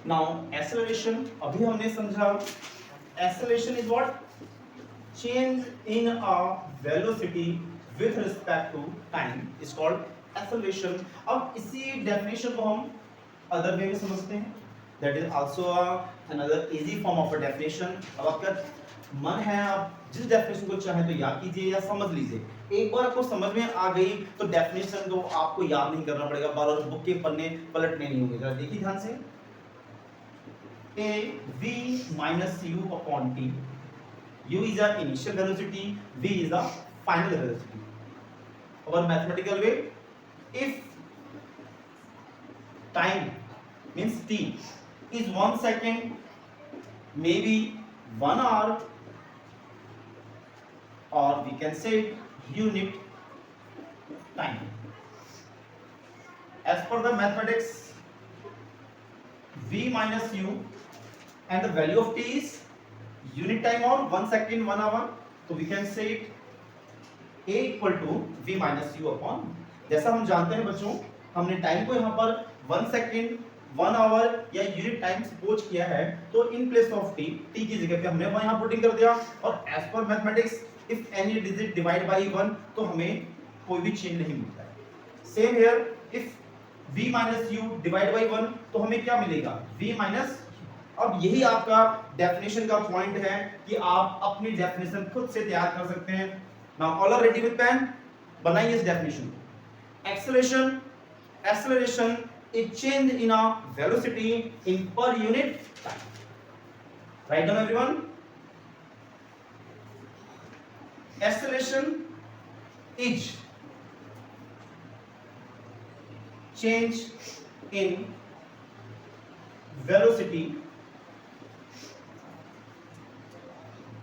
Now acceleration अभी हमने समझा, acceleration is what, change in a velocity with respect to time is called acceleration. अब इसी definition को हम other way में समझते हैं, that is also another easy form of a definition. अब आपका मन है, आप जिस definition को चाहें तो याद कीजिए या समझ लीजिए. एक बार आपको समझ में आ गई तो definition को आपको याद नहीं करना पड़ेगा, बार बार बुक के पन्ने पलटने नहीं होंगे. जरा देखिए ध्यान से, a v minus u upon t. U is the initial velocity, V is the final velocity. Our mathematical way, if time means t is 1 second, maybe 1 hour, or we can say unit time. As per the mathematics, V minus U and the value of t is unit time or 1 second 1 hour, तो we can say it a equal to v minus u upon. जैसा हम जानते हैं बच्चों, हमने time को यहाँ पर 1 सेकेंड 1 आवर या यूनिट टाइम सपोज किया है, तो in place of t, t की जगह पे हमने वहां यहाँ पुटिंग कर दिया, और as per mathematics if any digit divide by 1 तो हमें कोई भी चेंज नहीं मिलता है. Same here, if v minus u divide by 1 तो हमें क्या मिलेगा, v minus. अब यही आपका डेफिनेशन का पॉइंट है कि आप अपनी डेफिनेशन खुद से तैयार कर सकते हैं. Now all are ready with pen, बनाइए इस डेफिनेशन को. Acceleration, acceleration is change in a velocity in per unit time. Write down everyone. Acceleration is change in velocity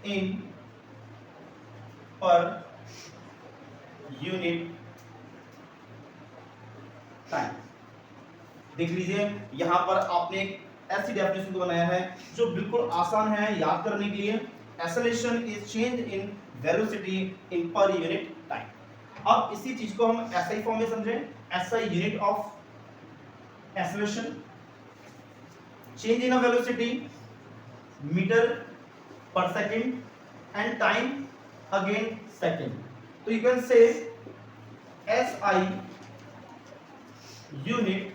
in per unit time. देख लीजिए यहां पर आपने एक ऐसी डेफिनेशन को बनाया है जो बिल्कुल आसान है याद करने के लिए. Acceleration is change in velocity in per unit time. अब इसी चीज को हम एसआई फॉर्म में समझें. SI unit of acceleration, change in a velocity, metre per second and time again second. So you can say SI unit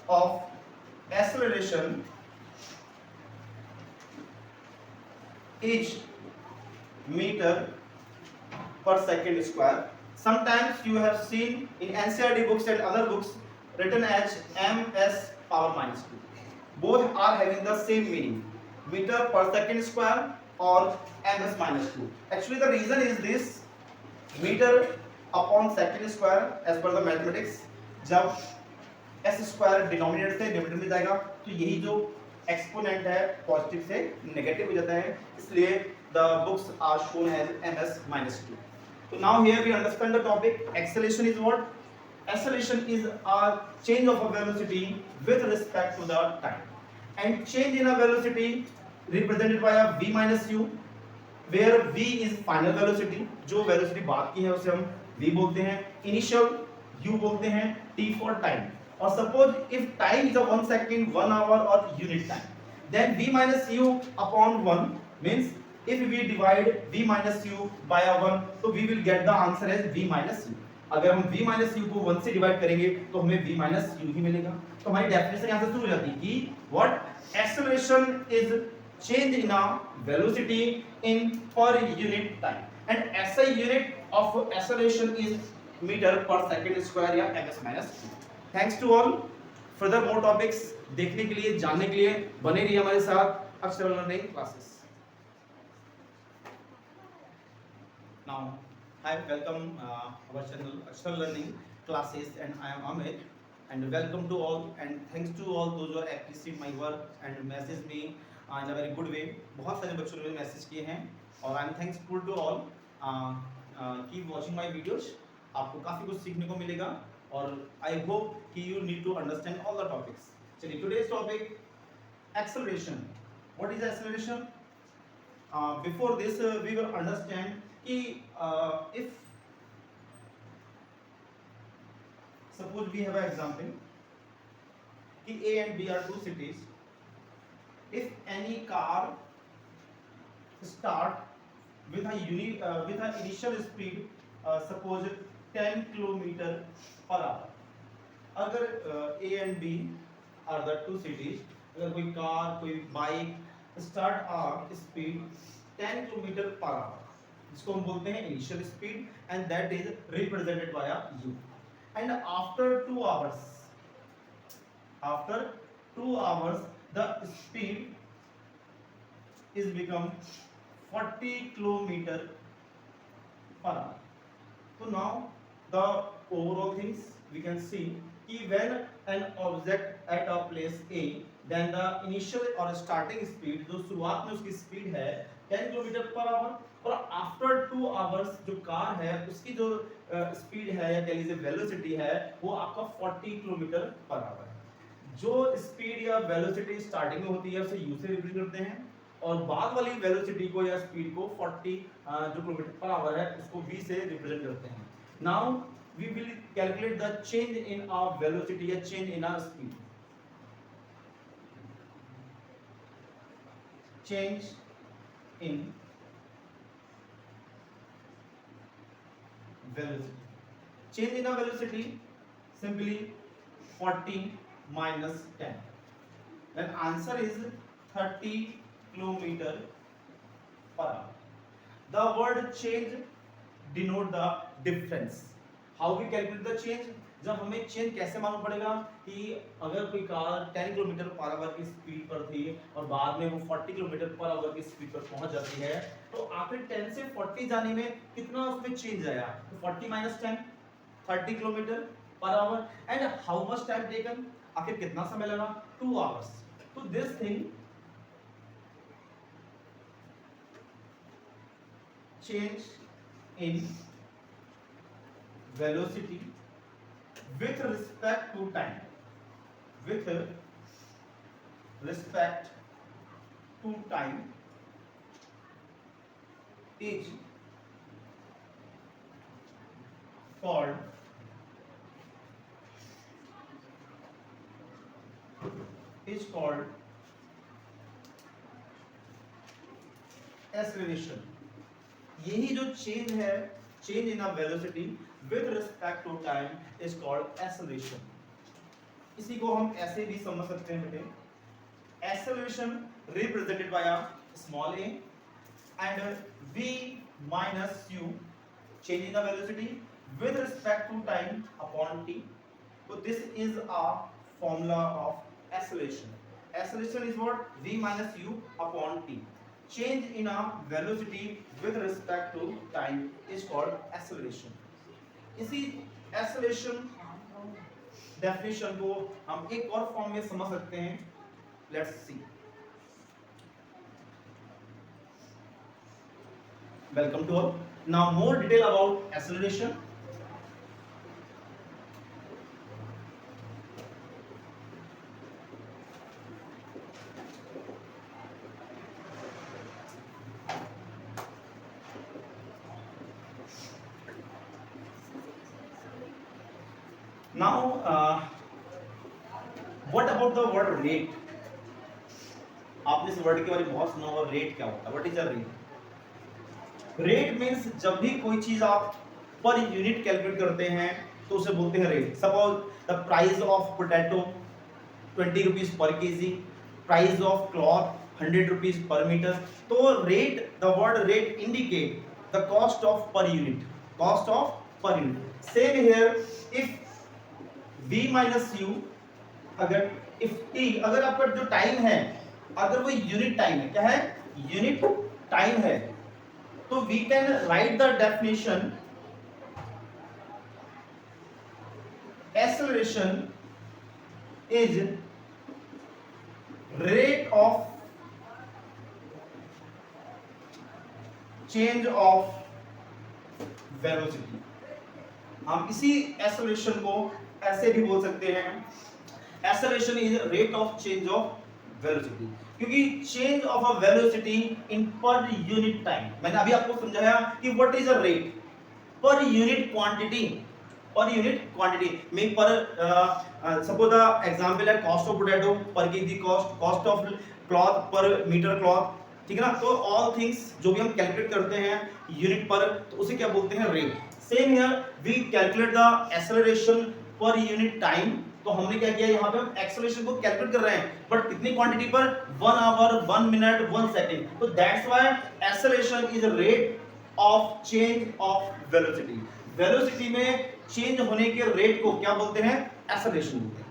of acceleration is meter per second square. Sometimes you have seen in NCERT books and other books written as ms power minus 2. Both are having the same meaning, meter per second square or ms minus 2. Actually the reason is this, meter upon second square as per the mathematics, जब s square denominator से denominator में जाएगा तो यही जो exponent है positive से negative हो जाता है, इसलिए the books are shown as ms minus 2. So now here we understand the topic. Acceleration is what? Acceleration is a change of a velocity with respect to the time. And change in a velocity represented by a v minus u, where v is final velocity. जो velocity बाद की है उसे हम v बोलते हैं, initial u बोलते हैं, t for time. और suppose if time is a 1 second 1 hour or unit time, then v minus u upon 1 means if we divide v minus u by a 1 तो we will get the answer as v minus u. अगर हम v minus u को 1 से divide करेंगे तो हमें v minus u ही मिलेगा. तो हमारी डेफिनेशन यहां से शुरू हो जाती है कि what acceleration is change in a velocity in per unit time, and SI unit of acceleration is meter per second square या ms minus 2. Thanks to all. Further more topics देखने के लिए, जानने के लिए बने रहिए हमारे साथ अक्षर learning classes. Now hi, welcome our channel Akshar Learning Classes, and I am Amit, and welcome to all, and thanks to all those who are appreciate my work and message me in a very good way. बहुत सारे बच्चों ने message किए हैं और I am thankful to all. Keep watching my videos, आपको काफ़ी कुछ सीखने को मिलेगा और आई होप कि you need to understand all the topics. चलिए today's topic acceleration. What is acceleration? Before this we will understand कि if suppose we have an example कि A and B are two cities if any car start with a initial speed suppose 10 kilometre per hour. अगर A and B are the two cities, अगर कोई car कोई bike start आ speed 10 kilometre per hour, जिसको हम बोलते हैं initial speed, and that is represented by u, and after 2 hours the speed is become 40 kilometer per hour. So now the overall things we can see कि when an object at a place A, then the initial or starting speed, जो शुरुआत में उसकी speed है 10 kilometre per hour, और after 2 hours जो car है उसकी जो स्पीड है या कह लीजिए वेलोसिटी है वो आपका 40 किलोमीटर पर आवर है। जो स्पीड या वेलोसिटी स्टार्टिंग में होती है उसे u से रिप्रेजेंट करते हैं, और बाद वाली वेलोसिटी को या स्पीड को 40 जो किलोमीटर पर आवर है उसको v से रिप्रेजेंट करते हैं। Now we will calculate the change in our velocity या change in our speed. Change in velocity, change in our velocity simply 40 minus 10, then answer is 30 kilometer per hour. The word change denote the difference. How we calculate the change? जब हमें change कैसे मालूम पड़ेगा कि अगर कोई car 10 kilometre per hour की speed पर थी और बाद में वो 40 किलोमीटर पर आवर की स्पीड पर पहुंच जाती है, तो आखिर 10 से 40 जाने में कितना उसमें चेंज आया, तो 40 minus 10 30 kilometre per hour, and how much time taken, आखिर कितना समय लगा, 2 hours. तो this thing change in velocity with respect to time, with respect to time is called acceleration. यही जो चेंज है, change in a velocity with respect to time is called acceleration. इसी को हम ऐसे भी समझ सकते हैं बेटे, acceleration represented by a small a and v minus u, change in the velocity with respect to time upon t. So this is a formula of acceleration. Acceleration is what? V minus u upon t. Change in a velocity with respect to time is called acceleration. इसी acceleration definition को हम एक और form में समझ सकते हैं. Let's see. Welcome to all. Now more detail about acceleration. Now, what about the word rate? आपने इस वर्ड के बारे में बहुत सुना होगा, रेट क्या होता है? What is a rate? Rate means जब भी कोई चीज आप पर यूनिट कैलकुलेट करते हैं तो उसे बोलते हैं rate. Suppose the price of potato 20 rupees per KG, price of cloth 100 rupees per metre. तो rate, the word rate indicate the cost of per unit, cost of per unit. Same here, if v minus u, अगर if t, अगर आपका जो time है अगर वो unit time है, क्या है? यूनिट टाइम है, तो we can write the definition acceleration is rate of change of velocity. हम इसी acceleration को ऐसे भी बोल सकते हैं, acceleration is rate of change of velocity, क्योंकि change of a velocity in per unit time. मैंने अभी आपको समझाया कि what is a rate, per unit quantity, per unit quantity में पर सपोज द एग्जांपल है कॉस्ट ऑफ पोटैटो पर KG cost, cost of cloth पर मीटर क्लॉथ, ठीक है ना। तो ऑल थिंग्स जो भी हम कैलकुलेट करते हैं यूनिट पर, तो उसे क्या बोलते हैं, rate. Same here we calculate the acceleration per unit time. तो हमने क्या किया, यहाँ पे हम एक्सेलरेशन को कैलकुलेट कर रहे हैं, बट कितनी क्वांटिटी पर, 1 आवर 1 मिनट 1 सेकंड। तो that's why acceleration is rate of change of velocity. Velocity में चेंज होने के रेट को क्या बोलते हैं, एक्सेलरेशन बोलते हैं।